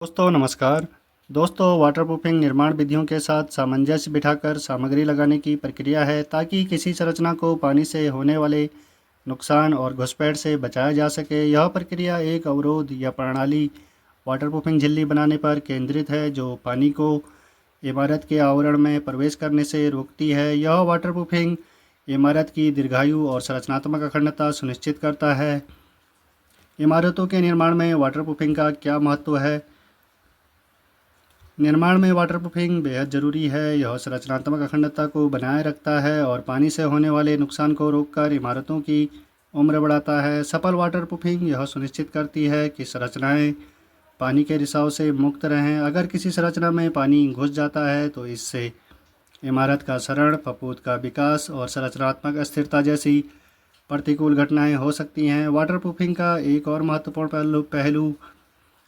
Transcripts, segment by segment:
दोस्तों नमस्कार। दोस्तों वाटरप्रूफिंग निर्माण विधियों के साथ सामंजस्य बिठाकर सामग्री लगाने की प्रक्रिया है ताकि किसी संरचना को पानी से होने वाले नुकसान और घुसपैठ से बचाया जा सके। यह प्रक्रिया एक अवरोध या प्रणाली वाटरप्रूफिंग झिल्ली बनाने पर केंद्रित है जो पानी को इमारत के आवरण में प्रवेश करने से रोकती है। यह वाटरप्रूफिंग इमारत की दीर्घायु और संरचनात्मक अखंडता सुनिश्चित करता है। इमारतों के निर्माण में वाटरप्रूफिंग का क्या महत्व है? निर्माण में वाटरप्रूफिंग बेहद ज़रूरी है। यह संरचनात्मक अखंडता को बनाए रखता है और पानी से होने वाले नुकसान को रोककर इमारतों की उम्र बढ़ाता है। सफल वाटरप्रूफिंग यह सुनिश्चित करती है कि संरचनाएं पानी के रिसाव से मुक्त रहें। अगर किसी संरचना में पानी घुस जाता है तो इससे इमारत का क्षरण, फफूंद का विकास और संरचनात्मक अस्थिरता जैसी प्रतिकूल घटनाएं हो सकती हैं। वाटरप्रूफिंग का एक और महत्वपूर्ण पहलू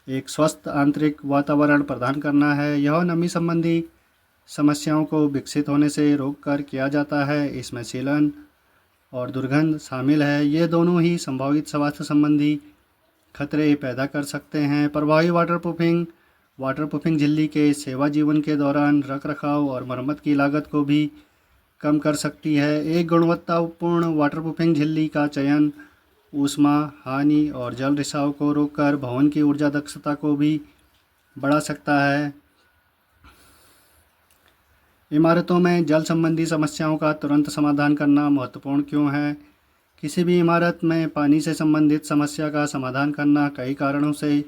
एक स्वस्थ आंतरिक वातावरण प्रदान करना है। यह नमी संबंधी समस्याओं को विकसित होने से रोककर किया जाता है। इसमें सीलन और दुर्गंध शामिल है। ये दोनों ही संभावित स्वास्थ्य संबंधी खतरे पैदा कर सकते हैं। प्रभावी वाटरप्रूफिंग झिल्ली के सेवा जीवन के दौरान रखरखाव और मरम्मत की लागत को भी कम कर सकती है। एक गुणवत्तापूर्ण वाटरप्रूफिंग झिल्ली का चयन ऊष्मा हानि और जल रिसाव को रोककर भवन की ऊर्जा दक्षता को भी बढ़ा सकता है। इमारतों में जल संबंधी समस्याओं का तुरंत समाधान करना महत्वपूर्ण क्यों है? किसी भी इमारत में पानी से संबंधित समस्या का समाधान करना कई कारणों से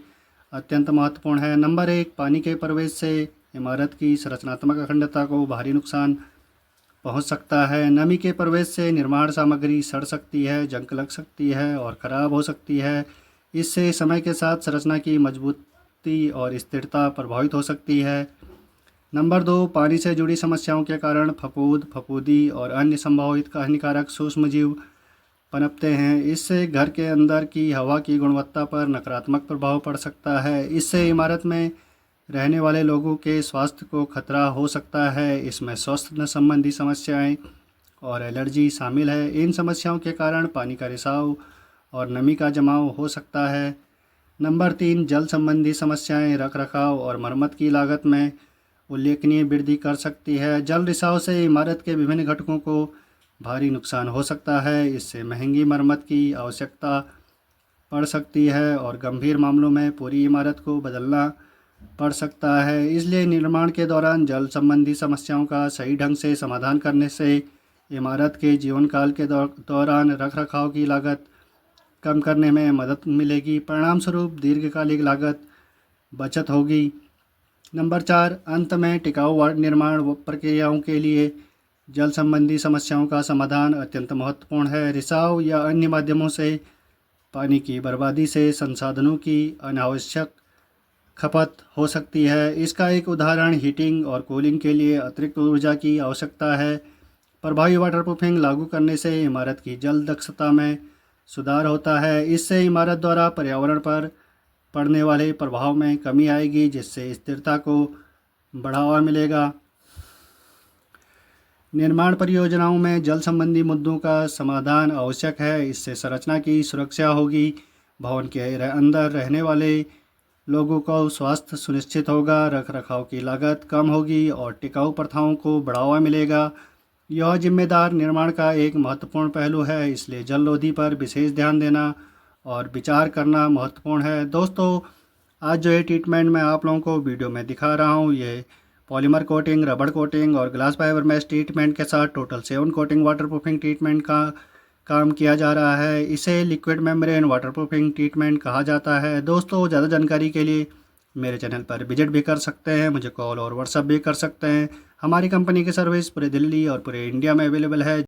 अत्यंत महत्वपूर्ण है। नंबर 1, पानी के प्रवेश से इमारत की संरचनात्मक अखंडता को भारी नुकसान पहुंच सकता है। नमी के प्रवेश से निर्माण सामग्री सड़ सकती है, जंग लग सकती है और ख़राब हो सकती है। इससे समय के साथ संरचना की मजबूती और स्थिरता प्रभावित हो सकती है। नंबर 2, पानी से जुड़ी समस्याओं के कारण फफूंद, फफूंदी और अन्य संभावित हानिकारक सूक्ष्मजीव पनपते हैं। इससे घर के अंदर की हवा की गुणवत्ता पर नकारात्मक प्रभाव पड़ सकता है। इससे इमारत में रहने वाले लोगों के स्वास्थ्य को खतरा हो सकता है। इसमें स्वास्थ्य संबंधी समस्याएं और एलर्जी शामिल है। इन समस्याओं के कारण पानी का रिसाव और नमी का जमाव हो सकता है। नंबर 3, जल संबंधी समस्याएं रखरखाव और मरम्मत की लागत में उल्लेखनीय वृद्धि कर सकती है। जल रिसाव से इमारत के विभिन्न घटकों को भारी नुकसान हो सकता है। इससे महंगी मरम्मत की आवश्यकता पड़ सकती है और गंभीर मामलों में पूरी इमारत को बदलना पड़ सकता है। इसलिए निर्माण के दौरान जल संबंधी समस्याओं का सही ढंग से समाधान करने से इमारत के जीवन काल के दौरान रखरखाव की लागत कम करने में मदद मिलेगी। परिणाम स्वरूप दीर्घकालिक लागत बचत होगी। नंबर 4, अंत में टिकाऊ निर्माण प्रक्रियाओं के लिए जल संबंधी समस्याओं का समाधान अत्यंत महत्वपूर्ण है। रिसाव या अन्य माध्यमों से पानी की बर्बादी से संसाधनों की अनावश्यक खपत हो सकती है। इसका एक उदाहरण हीटिंग और कूलिंग के लिए अतिरिक्त ऊर्जा की आवश्यकता है। प्रभावी वाटरप्रूफिंग लागू करने से इमारत की जल दक्षता में सुधार होता है। इससे इमारत द्वारा पर्यावरण पर पड़ने वाले प्रभाव में कमी आएगी, जिससे स्थिरता को बढ़ावा मिलेगा। निर्माण परियोजनाओं में जल संबंधी मुद्दों का समाधान आवश्यक है। इससे संरचना की सुरक्षा होगी, भवन के अंदर रहने वाले लोगों को स्वास्थ्य सुनिश्चित होगा, रखरखाव की लागत कम होगी और टिकाऊ प्रथाओं को बढ़ावा मिलेगा। यह जिम्मेदार निर्माण का एक महत्वपूर्ण पहलू है, इसलिए जल रोधी पर विशेष ध्यान देना और विचार करना महत्वपूर्ण है। दोस्तों, आज जो ये ट्रीटमेंट मैं आप लोगों को वीडियो में दिखा रहा हूँ, ये पॉलीमर कोटिंग, रबड़ कोटिंग और ग्लास फाइबर मैश ट्रीटमेंट के साथ टोटल 7 कोटिंग वाटरप्रूफिंग ट्रीटमेंट का काम किया जा रहा है। इसे लिक्विड मेम्ब्रेन वाटरप्रूफिंग ट्रीटमेंट कहा जाता है। दोस्तों, ज़्यादा जानकारी के लिए मेरे चैनल पर विजिट भी कर सकते हैं, मुझे कॉल और व्हाट्सएप भी कर सकते हैं। हमारी कंपनी की सर्विस पूरे दिल्ली और पूरे इंडिया में अवेलेबल है।